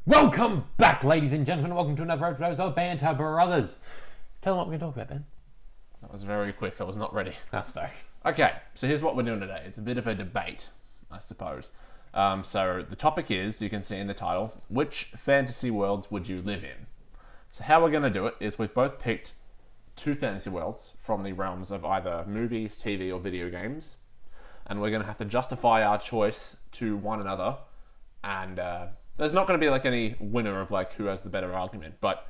Welcome back, ladies and gentlemen. Welcome to another episode of Banter Brothers. Tell them what we're going to talk about, Ben. That was very quick. I was not ready. Oh, sorry. Okay, so here's what we're doing today. It's a bit of a debate, I suppose. So the topic is, you can see in the title, which fantasy worlds would you live in? So how we're going to do it is we've both picked two fantasy worlds from the realms of either movies, TV, or video games. And we're going to have to justify our choice to one another. And there's not going to be like any winner of like who has the better argument, but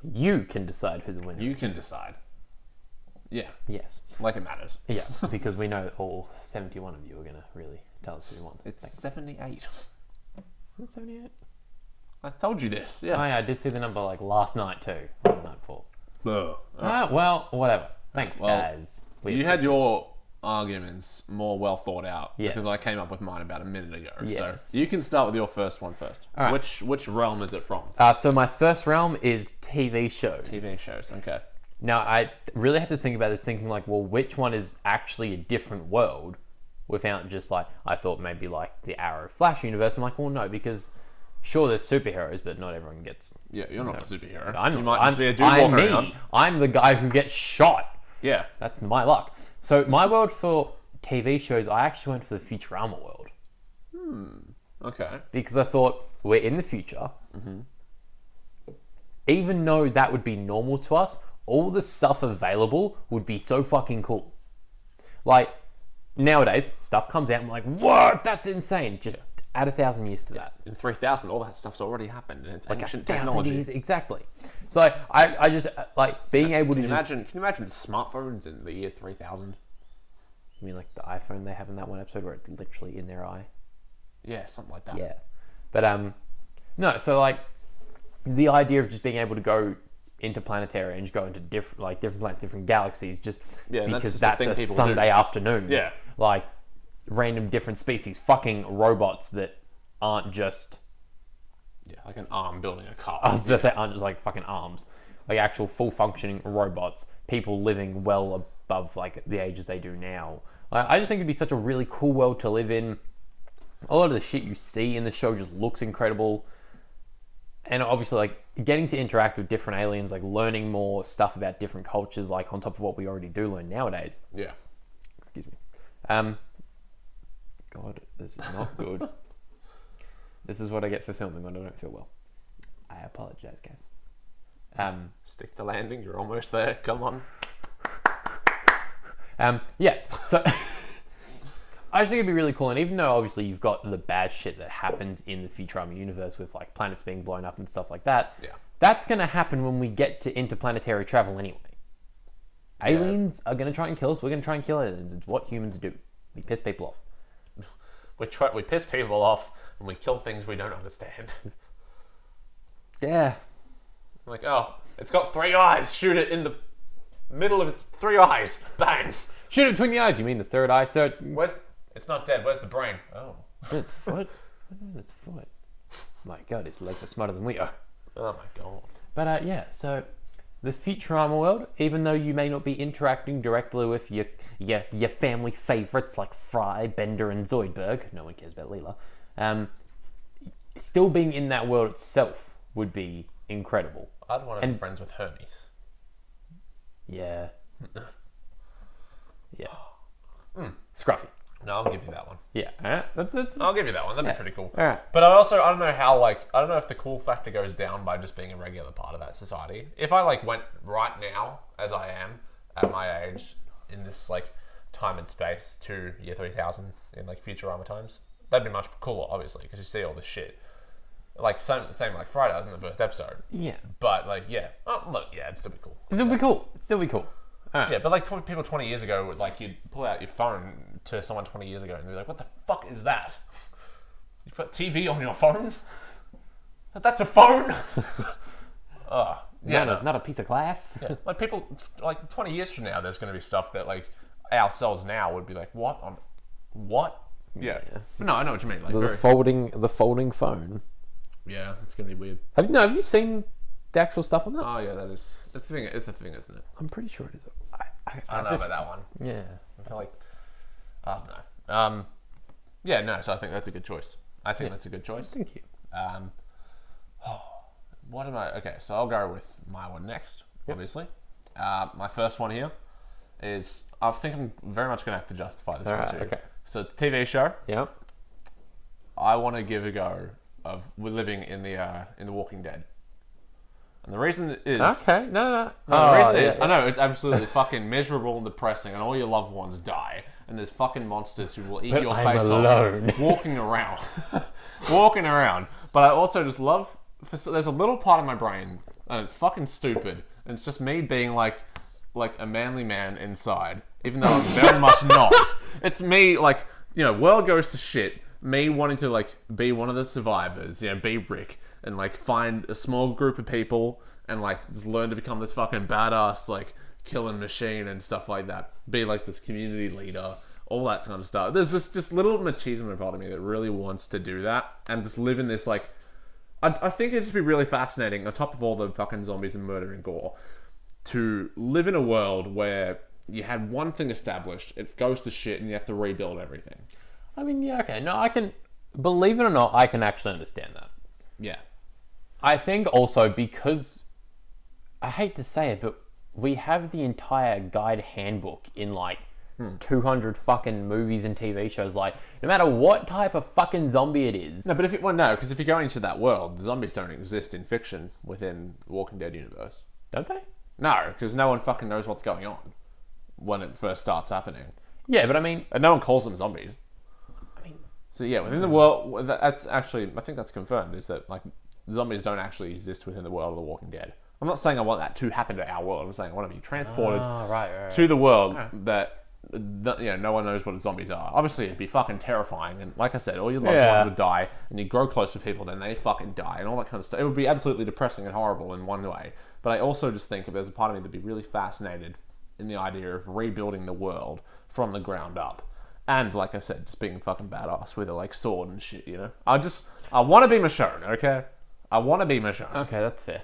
You can decide who the winner you is. can decide. Yeah, Yes. like it matters. Yeah, because we know all 71 of you are going to really tell us who you want. It's Thanks. 78. Is it 78? I told you this. Oh, Yeah. yeah, I did see the number like last night too. Or the night before. Well, whatever. Thanks, Well, guys. You had your arguments more well thought out Yes. because I came up with mine about a minute ago. Yes. So you can start with your first one first. All right. Which realm is it from? So my first realm is TV shows. TV shows. Okay. Now, I really had to think about this, thinking like, well, which one is actually a different world without just like, I thought maybe like the Arrow Flash universe. I'm like, well, no, because sure, there's superheroes, but not everyone gets... Yeah, you're not a superhero. I'm you not. might I'm, just be a dude I'm walking me. around. I'm the guy who gets shot. Yeah. That's my luck. So my world for TV shows, I actually went for the Futurama world. Okay. Because I thought, we're in the future. Even though that would be normal to us, all the stuff available would be so fucking cool. Like, nowadays, stuff comes out and I'm like, what? That's insane. Just add 1,000 years to that. In 3000, all that stuff's already happened and it's Like ancient 1,000 technology. years, exactly. So I just, like, being able to... Can you imagine smartphones in the year 3000? I mean, like the iPhone they have in that one episode where it's literally in their eye. Yeah, something like that. Yeah. But, no, so, like, the idea of just being able to go interplanetary and just go into different planets, different galaxies, just Yeah, and because that's just a that's thing a people Sunday do. afternoon. Yeah. Like, random different species, fucking robots that aren't just... Yeah, like an arm building a car. I was going to say aren't just like fucking arms. Like actual full functioning robots. People living well above like the ages they do now. I just think it'd be such a really cool world to live in. A lot of the shit you see in the show just looks incredible. And obviously like getting to interact with different aliens, like learning more stuff about different cultures, like on top of what we already do learn nowadays. Yeah. Excuse me. God, this is not good. This is what I get for filming when I don't feel well. I apologize, guys. Stick the landing, you're almost there. Come on. Yeah, so I just think it'd be really cool. And even though obviously you've got the bad shit that happens in the Futurama universe with like planets being blown up and stuff like that, Yeah. that's going to happen when we get to interplanetary travel anyway. Aliens are going to try and kill us. We're going to try and kill aliens. It's what humans do. We piss people off. We piss people off and we kill things we don't understand. Yeah. Like, oh, it's got 3 eyes. Shoot it in the middle of its 3 eyes. Bang. Shoot it between the eyes. You mean the third eye? So It's not dead. Where's the brain? Oh. its foot. What's in its foot? My God, its legs are smarter than we are. Oh my God. But yeah, so the Futurama world, even though you may not be interacting directly with your family favourites like Fry, Bender, and Zoidberg, no one cares about Leela, still being in that world itself would be incredible. I'd want to be friends with Hermes. Yeah. Yeah. Scruffy. No, I'll give you that one. Yeah. That's I'll give you that one. That'd be pretty cool. all right. But I don't know how, I don't know if the cool factor goes down by just being a regular part of that society. If I, went right now, as I am, at my age, in this, time and space to year 3000 in, Futurama times, that'd be much cooler, obviously, because you see all this shit. Same like Friday was in the first episode. Yeah. But, yeah. Oh, look, yeah, it'd still be cool. It'll be cool. It'll still be cool. All right. Yeah, but, people 20 years ago, you'd pull out your phone to someone 20 years ago and be like, what the fuck is that? You've got TV on your phone? That's a phone? Yeah. Not a piece of glass. Yeah. People, 20 years from now, there's going to be stuff that, ourselves now would be like, what? Yeah. No, I know what you mean. The folding phone. Yeah, it's going to be weird. Have you seen the actual stuff on that? Oh, yeah, it's a thing, isn't it? I'm pretty sure it is. I don't know about that one. Yeah. I feel I don't know. Yeah, no, so I think that's a good choice. That's a good choice. Thank you. don't know. Okay, so I'll go with my one next, obviously. My first one here is, I think I'm very much going to have to justify this one too. Okay. So it's a TV show. Yep. I want to give a go of we're living in the Walking Dead. And the reason is... Okay, no. The reason is, I know, it's absolutely fucking miserable and depressing, and all your loved ones die, and there's fucking monsters who will eat your face off walking around. Walking around. But I also just love... There's a little part of my brain, and it's fucking stupid, and it's just me being like a manly man inside, even though I'm very much not. It's me, like, you know, world goes to shit, me wanting to, like, be one of the survivors, you know, be Rick, and, like, find a small group of people and, like, just learn to become this fucking badass, like, killing machine and stuff like that. Be, like, this community leader, all that kind of stuff. There's this just little machismo part of me that really wants to do that and just live in this, like... I think it'd just be really fascinating, on top of all the fucking zombies and murder and gore, to live in a world where you had one thing established, it goes to shit, and you have to rebuild everything. I mean, yeah, okay. No, I can... Believe it or not, I can actually understand that. Yeah. I think also because... I hate to say it, but we have the entire guide handbook in, like, 200 fucking movies and TV shows. Like, no matter what type of fucking zombie it is... No, but because if you go into that world, the zombies don't exist in fiction within the Walking Dead universe. Don't they? No, because no one fucking knows what's going on when it first starts happening. Yeah, but I mean... And no one calls them zombies. I mean... So yeah, within the world, that's actually, I think that's confirmed, is that, like, zombies don't actually exist within the world of the Walking Dead. I'm not saying I want that to happen to our world. I'm saying I want to be transported to the world that no one knows what zombies are. Obviously, it'd be fucking terrifying, and like I said, all your loved ones would die, and you grow close to people, then they fucking die, and all that kind of stuff. It would be absolutely depressing and horrible in one way. But I also just think there's a part of me that'd be really fascinated in the idea of rebuilding the world from the ground up. And like I said, just being a fucking badass with a, like, sword and shit, you know? I want to be Michonne, okay? I want to be Michonne. Okay, that's fair.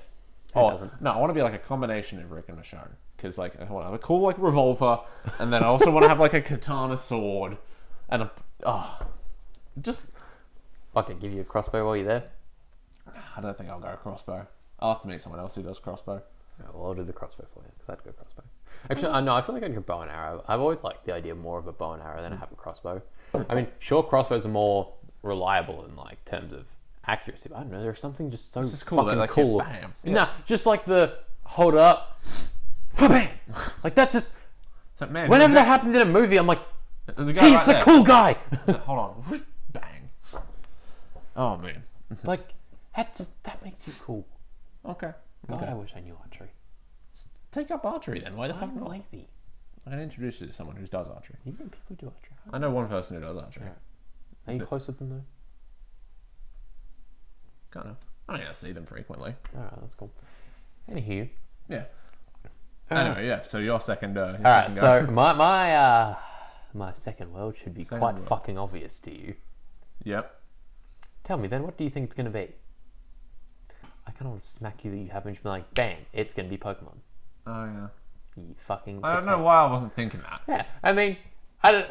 Who doesn't? No, I want to be like a combination of Rick and Michonne. Because, like, I want to have a cool, like, revolver, and then I also want to have, like, a katana sword, and just... Fucking give you a crossbow while you're there. I don't think I'll go crossbow. I'll have to meet someone else who does crossbow. Yeah, well, I'll do the crossbow for you, because I'd go crossbow. Actually, no, I feel like I'd go bow and arrow. I've always liked the idea more of a bow and arrow than I have a crossbow. I mean, sure, crossbows are more reliable in, like, terms of accuracy, but I don't know, there's something just so cool, fucking like, cool. Bam. Yeah. Nah, just like the hold up, bam! Like, that's just... So, man, whenever that happens in a movie, I'm like, he's right the cool guy! Hold on. Bang. Oh, man. Like, that makes you cool. Okay. God, I wish I knew archery. Take up archery then. Why the fuck I'm not? lazy. I can introduce you to someone who does archery. You know people do archery. I know one person who does archery. Yeah. Are you close with them though? Kind of. I mean, I see them frequently. Alright, that's cool. Anywho. Yeah. Anyway, yeah. So your second. Alright, so my second world should be quite fucking obvious to you. Yep. Tell me then, what do you think it's going to be? I kind of want to smack you that you haven't just been like, bang, it's going to be Pokemon. Oh, yeah. You fucking... I don't know why I wasn't thinking that. Yeah, I mean,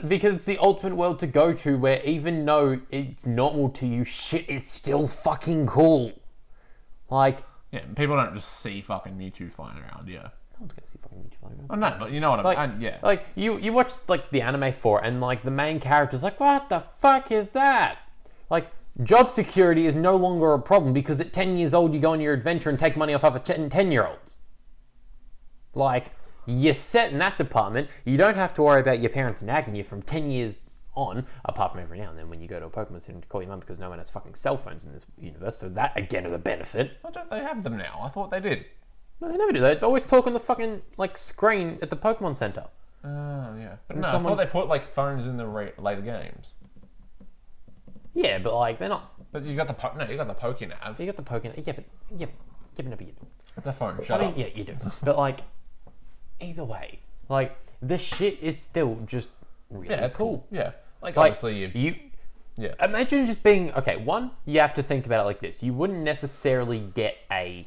because it's the ultimate world to go to where even though it's normal to you, shit is still fucking cool. Like... Yeah, people don't just see fucking Mewtwo flying around, yeah. No one's going to see fucking Mewtwo flying around. Oh, no, but you know what I mean. Yeah. Like, you watch, like, the anime for it, and, like, the main character's like, what the fuck is that? Like... Job security is no longer a problem because at 10 years old you go on your adventure and take money off other 10-year-olds. Like, you're set in that department. You don't have to worry about your parents nagging you from 10 years on, apart from every now and then when you go to a Pokemon Center to call your mum because no one has fucking cell phones in this universe, so that, again, is a benefit. Why don't they have them now? I thought they did. No, they never do. They always talk on the fucking, like, screen at the Pokemon Center. Oh, yeah. But no, I thought they put, like, phones in the later games. Yeah, but, like, they're not... But you got the Pokénav. You got the Pokénav. Yeah, but you do. It's a phone. Shut up. Yeah, you do. But, like, either way, like, the shit is still just really cool. Yeah. Like obviously you imagine just being... Okay, one, you have to think about it like this. You wouldn't necessarily get a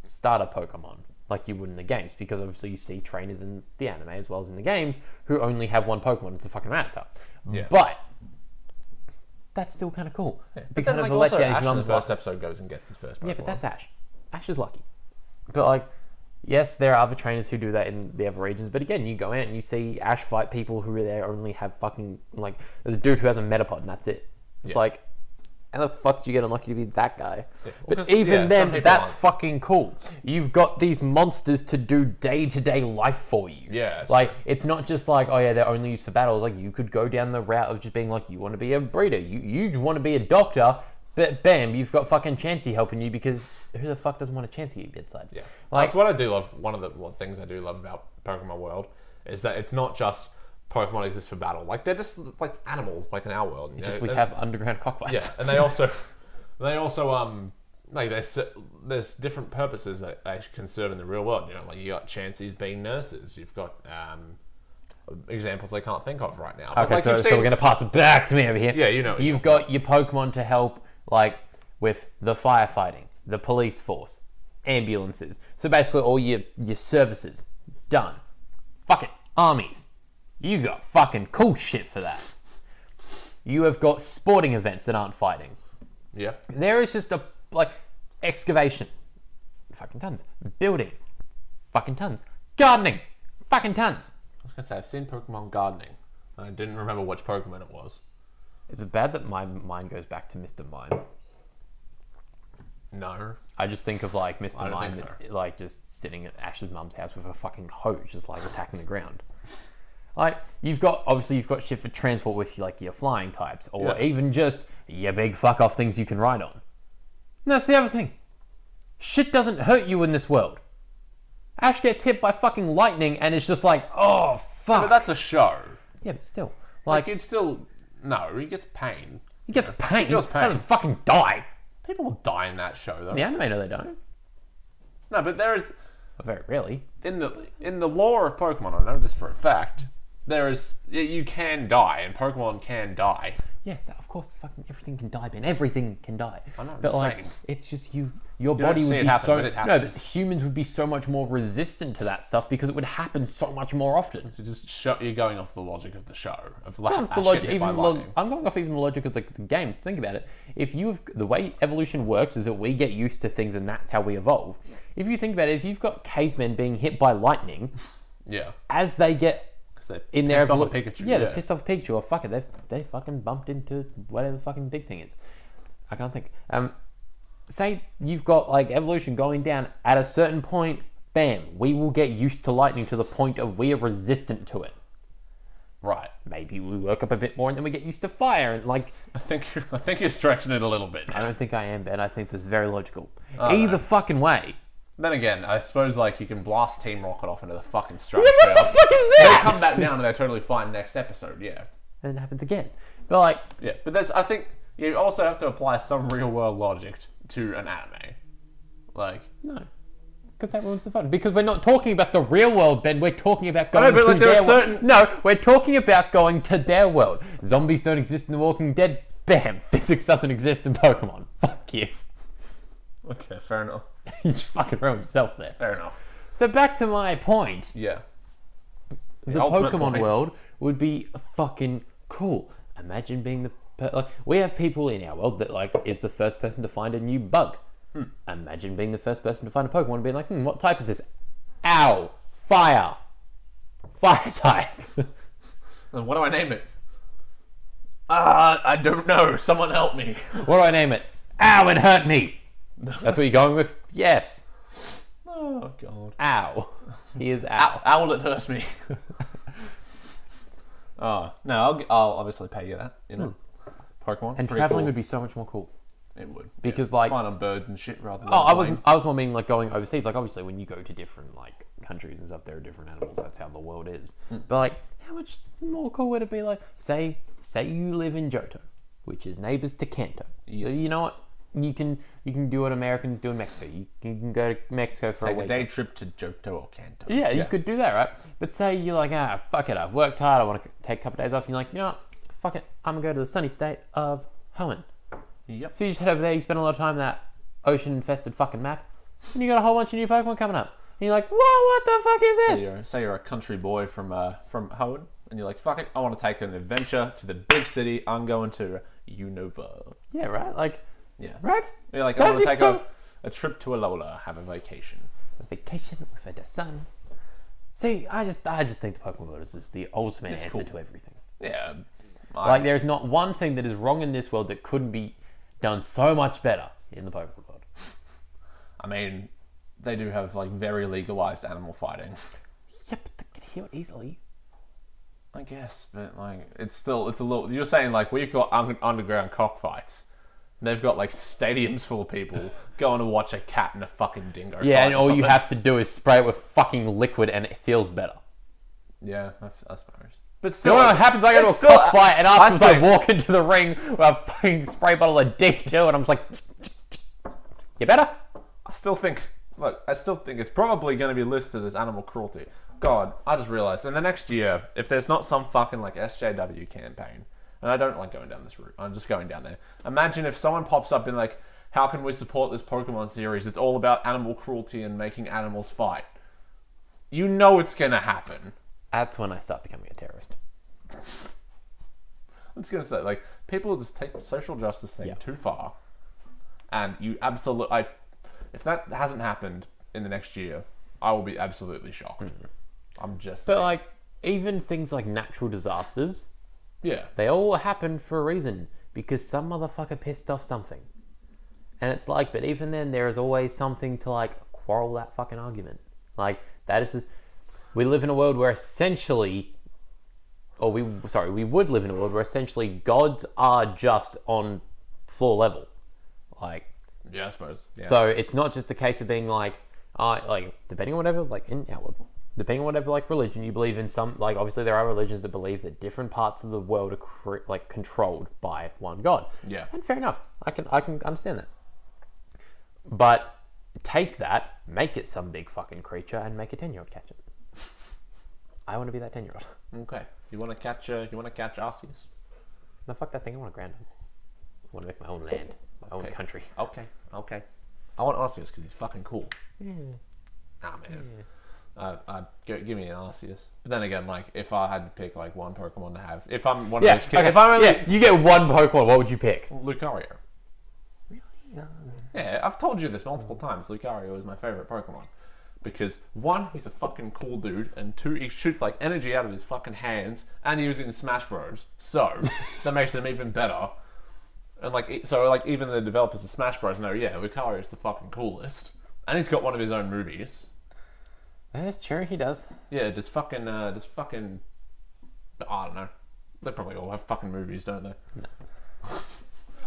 starter Pokemon like you would in the games, because obviously you see trainers in the anime as well as in the games who only have one Pokemon. It's a fucking Rattata. Yeah. But... that's still kind of cool. Yeah. But then, like, also Ash in the first episode goes and gets his first Pokemon. Yeah, but that's Ash. Ash is lucky. But, like, yes, there are other trainers who do that in the other regions. But again, you go out and you see Ash fight people who really only have fucking, like, there's a dude who has a Metapod and that's it. It's like, how the fuck do you get unlucky to be that guy? Yeah. Well, but even then, that's fucking cool. You've got these monsters to do day-to-day life for you. Yeah. Like, it's not just like, oh yeah, they're only used for battles. Like, you could go down the route of just being like, you want to be a breeder. You want to be a doctor. But bam, you've got fucking Chansey helping you because who the fuck doesn't want a Chansey at your bedside? Yeah. Like, that's what I do love. One of the things I do love about Pokemon World is that it's not just Pokemon exist for battle. Like, they're just like animals, like in our world. It's just we have underground cockfights. Yeah, and they also like there's different purposes that they can serve in the real world. You know, like you got Chanseys being nurses. You've got examples I can't think of right now. Okay, so we're gonna pass it back to me over here. Yeah, you know. You've got your Pokemon to help, like with the firefighting, the police force, ambulances. So basically, all your services done. Fuck it, armies. You got fucking cool shit for that. You have got sporting events that aren't fighting. Yeah. There is just excavation. Fucking tons. Building. Fucking tons. Gardening. Fucking tons. I was gonna say, I've seen Pokemon gardening. I didn't remember which Pokemon it was. Is it bad that my mind goes back to Mr. Mime? No. I just think of like Mr. Mime, so. like just sitting at Ash's mum's house with a fucking hose, just like attacking the ground. Like, you've got shit for transport with like your flying types, or even just your big fuck off things you can ride on. And that's the other thing. Shit doesn't hurt you in this world. Ash gets hit by fucking lightning and it's just like, oh fuck. But that's a show. Yeah, but still. Like you'd still he gets pain. He gets pain. He feels pain. He doesn't fucking die. People will die in that show though. The anime, no, they don't. No, but there is very rarely. In the lore of Pokemon, I know this for a fact. You can die, and Pokemon can die. Yes, of course, fucking everything can die, Ben. Everything can die. I know, but like, saying. it's just your body would be so. But but humans would be so much more resistant to that stuff because it would happen so much more often. So you're going off the logic of the show of I'm going off even the logic of the game. Think about it. The way evolution works is that we get used to things, and that's how we evolve. If you think about it, if you've got cavemen being hit by lightning, as they get in their Pikachu. Yeah, they're pissed off Pikachu. Or fuck it, they fucking bumped into whatever the fucking big thing is. I can't think. Say you've got like evolution going down at a certain point. Bam, we will get used to lightning to the point of we are resistant to it. Right. Maybe we work up a bit more and then we get used to fire and like. I think you're stretching it a little bit. I don't think I am, Ben. I think this is very logical. Either fucking way. Then again, I suppose like you can blast Team Rocket off into the fucking stratosphere. What the fuck is that? They come back down and they're totally fine next episode, yeah. And it happens again. But like... Yeah, but I think you also have to apply some real world logic to an anime. Like... No. Because that ruins the fun. Because we're not talking about the real world, Ben. We're talking about going to their world. No, we're talking about going to their world. Zombies don't exist in The Walking Dead. Bam. Physics doesn't exist in Pokemon. Fuck you. Okay, fair enough. You just fucking ruined yourself there. Fair enough. So back to my point. Yeah. The Pokemon world would be fucking cool. Imagine being we have people in our world that like is the first person to find a new bug. Imagine being the first person to find a Pokemon and being like, what type is this? Ow! Fire! Fire type! And what do I name it? I don't know. Someone help me. What do I name it? Ow! It hurt me! That's what you're going with? Yes. Oh, God. Ow. He is ow. Owl that hurts me. Oh, no, I'll obviously pay you that, you know. Pokemon. And traveling would be so much more cool. It would. Because like... Flying on birds and shit rather than... I was more meaning like going overseas. Like obviously when you go to different like countries and stuff, there are different animals. That's how the world is. But like, how much more cool would it be like, say you live in Johto, which is neighbors to Kanto. Yes. So you know what? You can do what Americans do in Mexico. You can go to Mexico for a week. Take a day trip to Johto or Kanto. Yeah, you could do that, right? But say you're like, fuck it, I've worked hard, I want to take a couple of days off, and you're like, you know what, fuck it, I'm going to go to the sunny state of Hoenn. Yep. So you just head over there, you spend a lot of time on that ocean-infested fucking map, and you got a whole bunch of new Pokemon coming up. And you're like, whoa, what the fuck is this? Say you're a country boy from Hoenn, and you're like, fuck it, I want to take an adventure to the big city, I'm going to Unova. Yeah, right? Like... Yeah. Right? You're like, I want to take A trip to Alola, have a vacation. A vacation with the sun. See, I just think the Pokemon world is just the ultimate answer cool. to everything. Yeah. Like, there's not one thing that is wrong in this world that couldn't be done so much better in the Pokemon world. I mean, they do have, like, very legalized animal fighting. Yep, but they can heal it easily. I guess, but, like, it's a little... You're saying, like, we've got underground cockfights. They've got, like, stadiums full of people going to watch a cat and a fucking dingo Yeah, fight and or all you something. have to do is spray it with fucking liquid and it feels better. Yeah, I suppose. But You still... know what happens? I go to a it's still- cockfight and afterwards I think- walk into the ring with a fucking spray bottle of Dick too, and I'm just like, you better? I still think it's probably going to be listed as animal cruelty. God, I just realised in the next year, if there's not some fucking like SJW campaign, and I don't like going down this route, I'm just going down there. Imagine if someone pops up and like, how can we support this Pokemon series? It's all about animal cruelty and making animals fight. You know it's going to happen. That's when I start becoming a terrorist. I'm just going to say, like, people just take the social justice thing too far. And you absolutely... If that hasn't happened in the next year, I will be absolutely shocked. I'm just... But like, even things like natural disasters, yeah. they all happen for a reason. Because some motherfucker pissed off something. And it's like, but even then, there is always something to like quarrel that fucking argument. Like, that is just... We live in a world where essentially... we would live in a world where essentially gods are just on floor level. Like... Yeah, I suppose. Yeah. So it's not just a case of being like depending on whatever, like depending on whatever like religion you believe in. Some like obviously there are religions that believe that different parts of the world are controlled by one god. Yeah. And fair enough. I can understand that. But take that, make it some big fucking creature, and make a 10-year-old catch it. I want to be that 10-year-old. Okay. You want to catch Arceus? No, fuck that thing. I want to ground him. I want to make my own land, my own country. Okay. I want Arceus because he's fucking cool. Yeah. Nah, man. Give me an Arceus. But then again, like, if I had to pick like one Pokemon to have, if I'm one of those kids, Okay. if I'm only you get one Pokemon, what would you pick? Lucario. Really? Yeah, I've told you this multiple times. Lucario is my favorite Pokemon. Because one, he's a fucking cool dude, and two, he shoots like energy out of his fucking hands, and he was in Smash Bros. So that makes him even better. And even the developers of Smash Bros. Know, yeah, Lucario is the fucking coolest, and he's got one of his own movies. That's true. He does. Yeah, just fucking. I don't know. They probably all have fucking movies, don't they? No.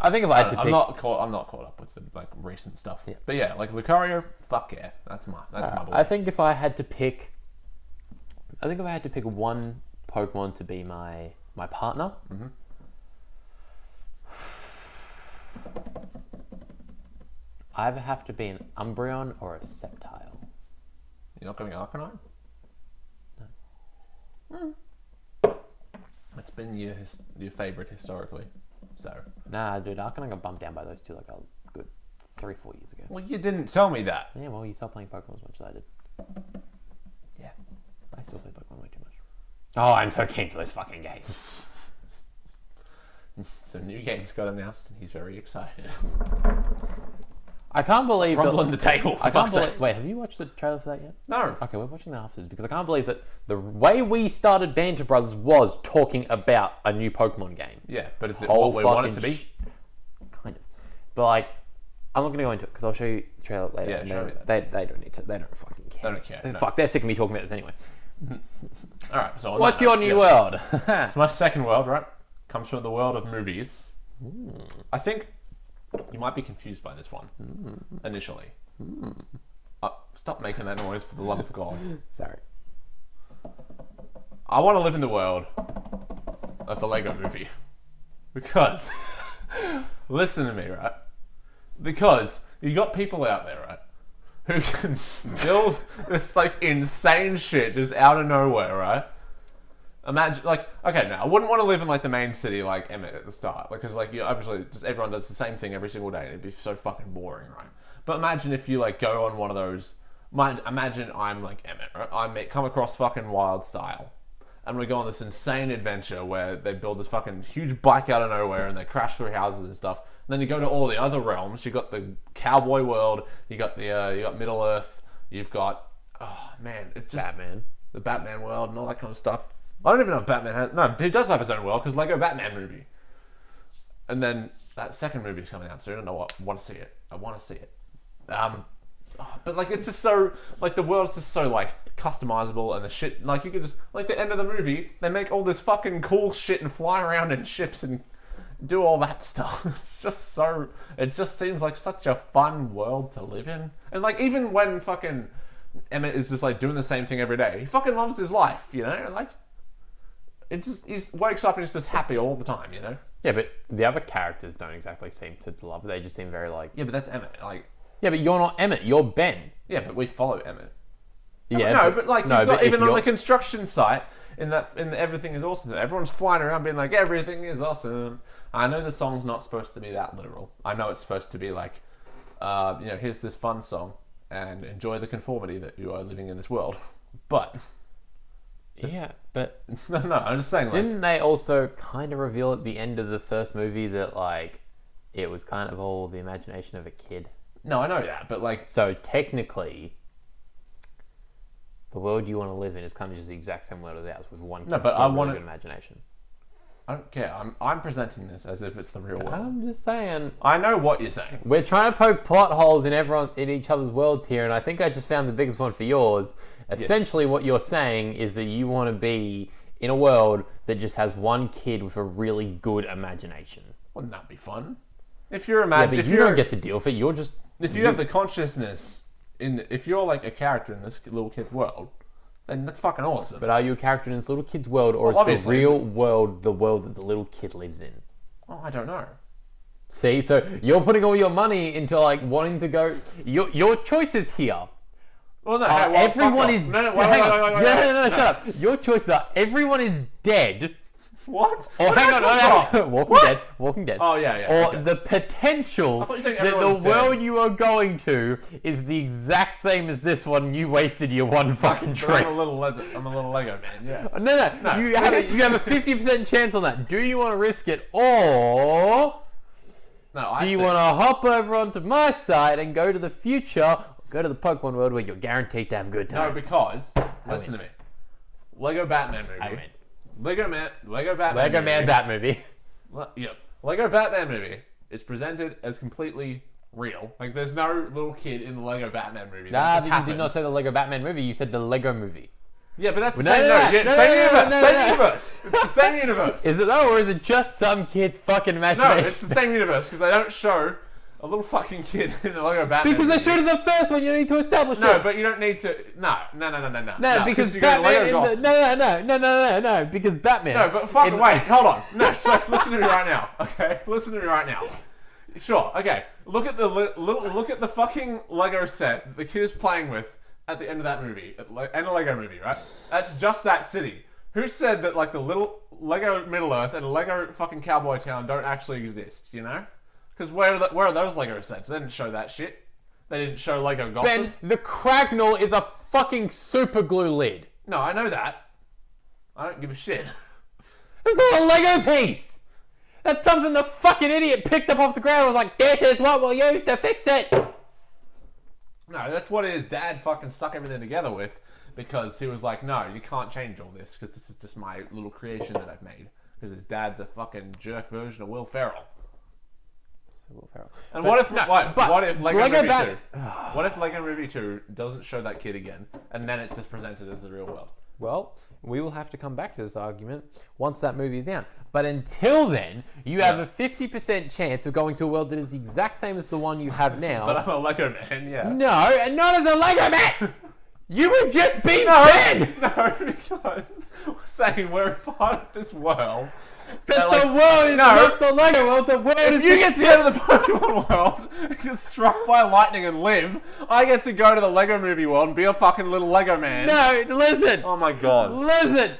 I think if I had to pick, I'm not caught up with the like recent stuff. Yeah. But yeah, like Lucario, fuck yeah, that's my boy. I think if I had to pick one Pokemon to be my partner, I either have to be an Umbreon or a Sceptile. You're not going Arcanine? No. It's been your favourite historically, so. Nah, dude, Arcanine got bumped down by those two like a good 3-4 years ago. Well, you didn't tell me that. Yeah, well, you stopped playing Pokemon as much as I did. Yeah. I still play Pokemon way too much. Oh, I'm so keen for those fucking games. So new games got announced, and he's very excited. I can't believe Rumbling the table. I can't believe. Wait, have you watched the trailer for that yet? No. Okay, we're watching that afterwards because I can't believe that the way we started Banter Brothers was talking about a new Pokemon game. Yeah, but it's Whole what we want it to fucking be. kind of. But like, I'm not going to go into it because I'll show you the trailer later. Yeah, and show me they don't need to. They don't fucking care. They don't care, no. Fuck, they're sick of me talking about this anyway. All right. So on What's that your note, new world? It's my second world, right? Comes from the world of movies. I think you might be confused by this one initially. Stop making that noise for the love of God. Sorry. I want to live in the world of the Lego movie. Because, listen to me, right? Because you got people out there, right? Who can build this, like, insane shit just out of nowhere, right? Imagine, like, okay, now I wouldn't want to live in like the main city, like Emmett at the start, because like you obviously just everyone does the same thing every single day, and it'd be so fucking boring, right? But imagine if you like go on one of those. Imagine I'm like Emmett, right? I come across fucking Wild Style, and we go on this insane adventure where they build this fucking huge bike out of nowhere, and they crash through houses and stuff. then you go to all the other realms. You got the cowboy world. You got Middle Earth. You've got Batman. the Batman world and all that kind of stuff. I don't even know if Batman has... No, he does have his own world, because Lego Batman movie. And then that second movie's coming out soon, and I want to see it. I want to see it. But, like, it's just so... Like, the world's just so, like, customizable, and the shit... Like, you could just... Like, the end of the movie, they make all this fucking cool shit and fly around in ships and do all that stuff. It's just so... It just seems like such a fun world to live in. And, like, even when fucking Emmett is just, like, doing the same thing every day, he fucking loves his life, you know? Like... It just, he wakes up and he's just happy all the time, you know? Yeah, but the other characters don't exactly seem to love it. They just seem very like... Yeah, but that's Emmett. Like, yeah, but you're not Emmett. You're Ben. yeah, but we follow Emmett. Yeah, No, but like, no, you've got, but if even on you're- the construction site, in Everything is Awesome, everyone's flying around being like, everything is awesome. I know the song's not supposed to be that literal. I know it's supposed to be like, here's this fun song, and enjoy the conformity that you are living in this world. But... Yeah, but No, I'm just saying, like... didn't they also kind of reveal at the end of the first movie that, like, it was kind of all the imagination of a kid? No, I know that, but like... So technically, the world you want to live in is kind of just the exact same world as ours, with one kid's but I wanna- good imagination. I don't care. I'm presenting this as if it's the real world. I'm just saying. I know what you're saying. We're trying to poke plot holes in each other's worlds here, and I think I just found the biggest one for yours. Essentially, what you're saying is that you want to be in a world that just has one kid with a really good imagination. Wouldn't that be fun? If you're Yeah, but you don't get to deal with it. You're just... If you have the consciousness if you're like a character in this little kid's world, then that's fucking awesome. But are you a character in this little kid's world, or is the obviously. real world the world that the little kid lives in? Oh, I don't know. See, so you're putting all your money into like wanting to go. Your choices here. Well, no, Everyone is. no, Hang on. wait, No, shut up. Your choices are everyone is dead. What? Or hang on, Walking Dead. Oh, yeah. Or Okay. the potential I thought you were saying that the everyone's world dead. you are going to is the exact same as this one. You wasted your one fucking I'm trip. a little Lego man, yeah. No. You have a 50% chance on that. Do you want to risk it, or No, do you want to hop over onto my side and go to the future, go to the Pokemon world where you're guaranteed to have a good No, time? because listen to me. Lego Batman movie. I win. Lego Man Lego Man Bat movie. Yep. Lego Batman movie is presented as completely real. Like, there's no little kid in the Lego Batman movie. Nah, That just you did not happens. say the Lego Batman movie. You said the Lego movie. Yeah, but that's the No, same. no, No, no, no, same no, universe. no, Same no. universe. It's the same universe. Is it though, or is it just some kid's fucking No, imagination? it's the same universe because they don't show a little fucking kid in the Lego Batman. Because they movie. showed it the first one. You don't need to establish No, it. but you don't need to. No. No, because you go to Batman. Lego Gotham. No. Because Batman. No, but fucking wait, hold on. No, so listen to me right now, okay? Listen to me right now. Sure, okay. Look at the fucking Lego set that the kid is playing with at the end of that movie, and a Lego movie, right? That's just that city. Who said that like the little Lego Middle Earth and Lego fucking Cowboy Town don't actually exist? You know? Because where are those Lego sets? They didn't show that shit. They didn't show Lego Gotham. Ben, the Cragnall is a fucking super glue lid. No, I know that. I don't give a shit. It's not a Lego piece. That's something the fucking idiot picked up off the ground and was like, this is what we'll use to fix it. No, that's what his dad fucking stuck everything together with, because he was like, no, you can't change all this, because this is just my little creation that I've made. Because his dad's a fucking jerk version of Will Ferrell. And what if Lego Movie 2? What if Lego Movie 2 doesn't show that kid again, and then it's just presented as the real world? Well, we will have to come back to this argument once that movie is out. But until then, you have a 50% chance of going to a world that is the exact same as the one you have now. But I'm a Lego man, yeah. No, and not as a Lego man! You would just be Ben! No, because we're saying we're part of this world. But like, the world is not the Lego world, the world is If you get to go to the Pokemon world and get struck by lightning and live, I get to go to the Lego movie world and be a fucking little Lego man. No, listen! Oh my god. Listen!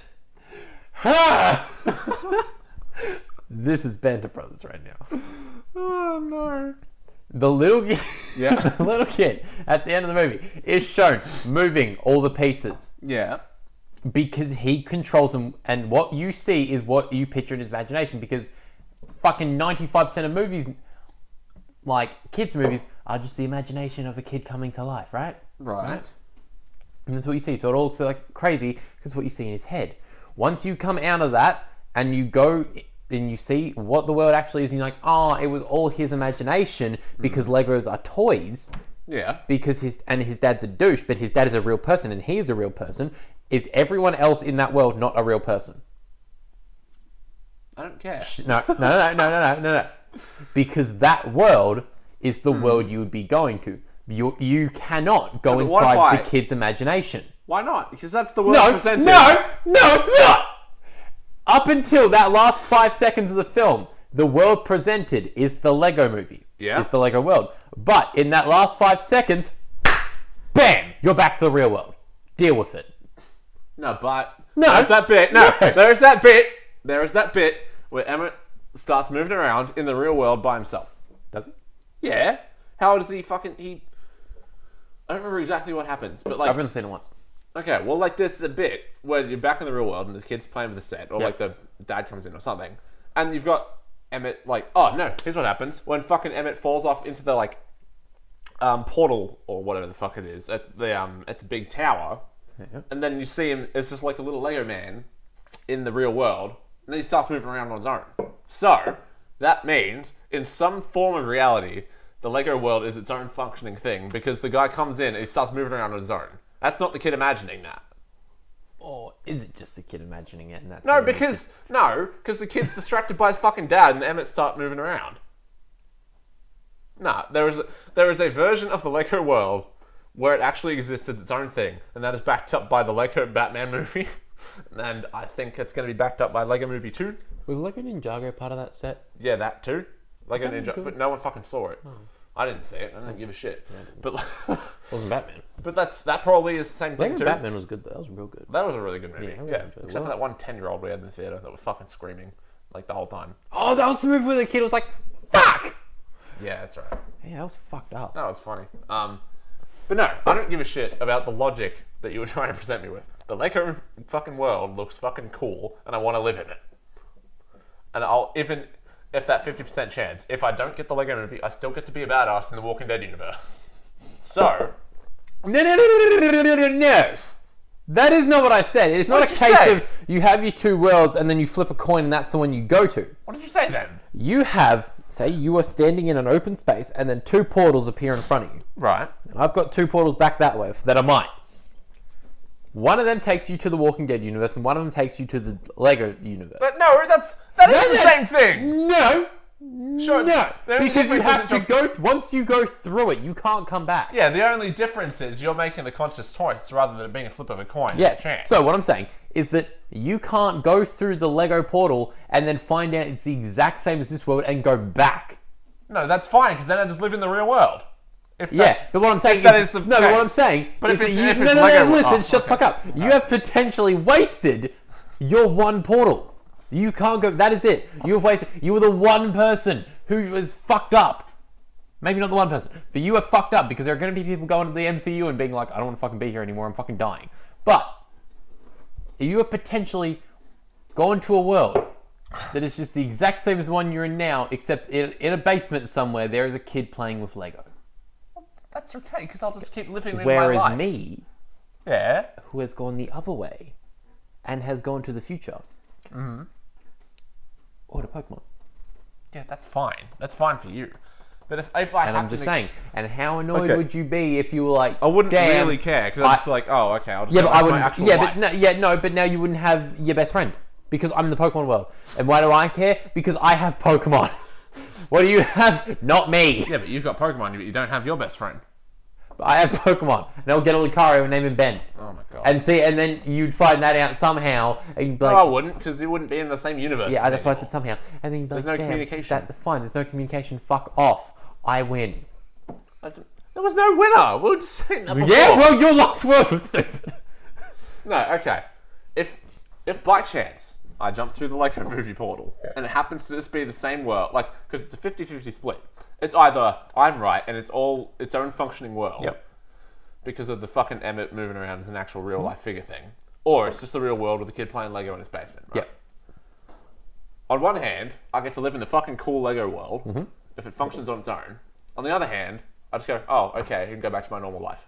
This is Banter Brothers right now. Oh no. The little kid, Yeah. the little kid at the end of the movie is shown moving all the pieces Yeah. because he controls them, and what you see is what you picture in his imagination. Because fucking 95% of movies like kids movies are just the imagination of a kid coming to life, right? Right. And that's what you see. So it all looks like crazy because what you see in his head. Once you come out of that and you go and you see what the world actually is, and you're like, oh, it was all his imagination because Legos are toys. Yeah. Because his dad's a douche, but his dad is a real person and he's a real person. Is everyone else in that world not a real person? I don't care. No. Because that world is the world you would be going to. You cannot go inside the kid's imagination. Why not? Because that's the world presented. No, it's not. Up until that last 5 seconds of the film, the world presented is the Lego movie. Yeah. It's the Lego world. But in that last 5 seconds, bam, you're back to the real world. Deal with it. No, but there's that bit. There is that bit. There is that bit where Emmett starts moving around in the real world by himself. Does he? Yeah. How does he I don't remember exactly what happens, but like I've only seen it once. Okay, well, like there's a bit where you're back in the real world and the kid's playing with the set, or like the dad comes in or something, and you've got Emmett like, oh no, here's what happens when fucking Emmett falls off into the like portal or whatever the fuck it is at the big tower, and then you see him as just like a little Lego man in the real world, and then he starts moving around on his own. So that means in some form of reality, the Lego world is its own functioning thing because the guy comes in and he starts moving around on his own. That's not the kid imagining that. Or is it just the kid imagining it? And that's because the kid's distracted by his fucking dad and Emmett start moving around. Nah, there is a version of the Lego world where it actually exists as its own thing, and that is backed up by the Lego Batman movie, and I think it's going to be backed up by Lego Movie 2. Was Lego Ninjago part of that set? Yeah, that too. Lego that Ninja, good? but no one fucking saw it. Oh. I didn't see it. I didn't give a shit. Yeah, but wasn't Batman. But that probably is the same thing Lego too. Batman was good though. That was real good. That was a really good movie. Yeah, I really Yeah, enjoyed it. except for that one 10-year-old we had in the theater that was fucking screaming like the whole time. Oh, that was the movie where the kid was like, "Fuck!" Yeah, that's right. Yeah, that was fucked up. That was funny. But no, I don't give a shit about the logic that you were trying to present me with. The Lego fucking world looks fucking cool, and I want to live in it. And I'll even if that 50% chance, if I don't get the Lego movie, I still get to be a badass in the Walking Dead universe. So, No. That is not what I said. It's not a case of you have your two worlds and then you flip a coin and that's the one you go to. What did you say then? You have, say you are standing in an open space and then two portals appear in front of you. Right. And I've got two portals back that way that are mine. One of them takes you to the Walking Dead universe and one of them takes you to the Lego universe. But no, that is the same thing. No. Sure, No, the because you difference have is to go, once you go through it, you can't come back. Yeah, the only difference is you're making the conscious choice rather than it being a flip of a coin. Yes, Chance. so what I'm saying is that you can't go through the Lego portal and then find out it's the exact same as this world and go back. No, that's fine, because then I just live in the real world. Yes, but what I'm saying is, but what I'm saying but is if that it's, you, if no, it's no, Lego, listen, shut the fuck up. You have potentially wasted your one portal. You can't go, that is it. You've wasted, you were the one person who was fucked up. Maybe not the one person, but you are fucked up because there are going to be people going to the MCU and being like, I don't want to fucking be here anymore, I'm fucking dying. But you have potentially gone to a world that is just the exact same as the one you're in now, except in a basement somewhere, there is a kid playing with Lego. That's okay, because I'll just keep living in my Whereas life. me, Yeah. who has gone the other way and has gone to the future, or to Pokemon. Yeah, that's fine. That's fine for you. But if I And I'm just saying, and how annoyed would you be if you were like, I wouldn't damn, really care, because I'd just be like, oh, okay, I'll just yeah, go but back I to my wouldn't. actual Yeah, life. but now you wouldn't have your best friend because I'm in the Pokemon world. And why do I care? Because I have Pokemon. What do you have? Not me. Yeah, but you've got Pokemon, but you don't have your best friend. I have Pokemon, and I'll get a Lucario and name him Ben. Oh my god. And then you'd find that out somehow, and you'd be like, No, I wouldn't, because you wouldn't be in the same universe. yeah, that's why I said somehow. And then you'd be There's like, no damn, communication. That's fine. There's no communication. Fuck off. I win. There was no winner. We were just saying that before. Yeah, well, your last word was stupid. No, okay. If by chance I jump through the Lego movie portal and it happens to just be the same world, like, because it's a 50-50 split. It's either I'm right and it's all its own functioning world. Yep. Because of the fucking Emmett moving around as an actual real life figure thing. Or it's just the real world with a kid playing Lego in his basement. Right? Yep. On one hand, I get to live in the fucking cool Lego world if it functions on its own. On the other hand, I just go, oh, okay, I can go back to my normal life.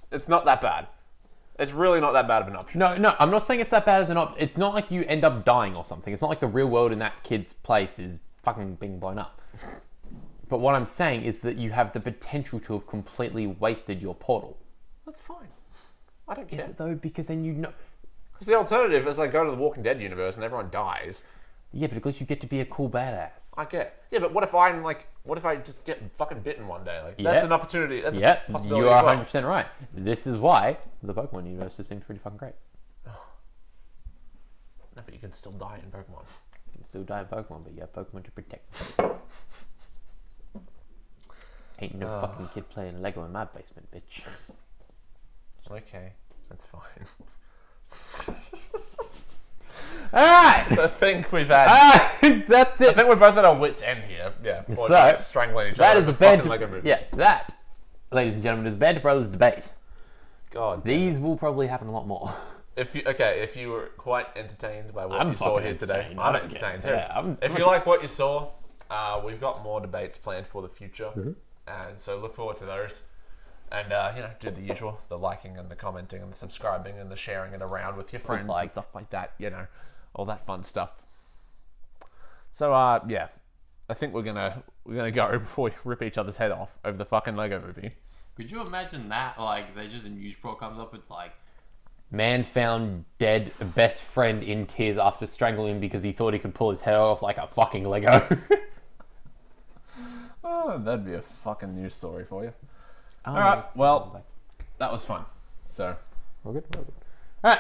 It's not that bad. It's really not that bad of an option. No, I'm not saying it's that bad as an option. It's not like you end up dying or something. It's not like the real world in that kid's place is fucking being blown up. But what I'm saying is that you have the potential to have completely wasted your portal. That's fine. I don't care. Is it though? Because then you know... Because the alternative is like go to the Walking Dead universe and everyone dies. Yeah, but at least you get to be a cool badass. I get. Yeah, but what if I just get fucking bitten one day? Like that's an opportunity. That's a possibility. You are 100% right. This is why the Pokemon universe just seems pretty fucking great. No, but you can still die in Pokemon. You can still die in Pokemon, but you have Pokemon to protect. Ain't no fucking kid playing Lego in my basement, bitch. Okay, that's fine. Alright! So I think we've had... That's it. I think we're both at our wits' end here. Yeah. So, like strangling each other. That is a Banter... Lego movie. Yeah, that, ladies and gentlemen, is Banter Brothers Debate. God. These will probably happen a lot more. If you were quite entertained by what you saw here today, I'm entertained too. Yeah, if you like what you saw, we've got more debates planned for the future, and so look forward to those. And do the usual, the liking and the commenting and the subscribing and the sharing it around with your friends and stuff like that. All that fun stuff. So I think we're gonna go before we rip each other's head off over the fucking Lego movie. Could you imagine that? Like, they just a news report comes up. It's like, man found dead, best friend in tears after strangling him because he thought he could pull his head off like a fucking Lego. Oh, that'd be a fucking news story for you. All right, well, that was fun. So, we're good. All right.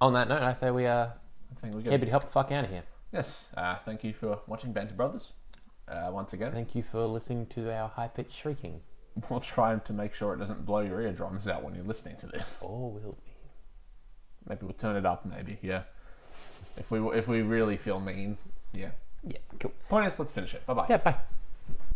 On that note, I say we I think we're good. Hibbity hop the fuck out of here. Yes. Thank you for watching Banter Brothers. Once again. Thank you for listening to our high-pitched shrieking. We'll try to make sure it doesn't blow your eardrums out when you're listening to this. Or will we? Maybe we'll turn it up. Maybe, yeah. If we really feel mean, yeah. Yeah. Cool. Point is, let's finish it. Bye bye. Yeah. Bye.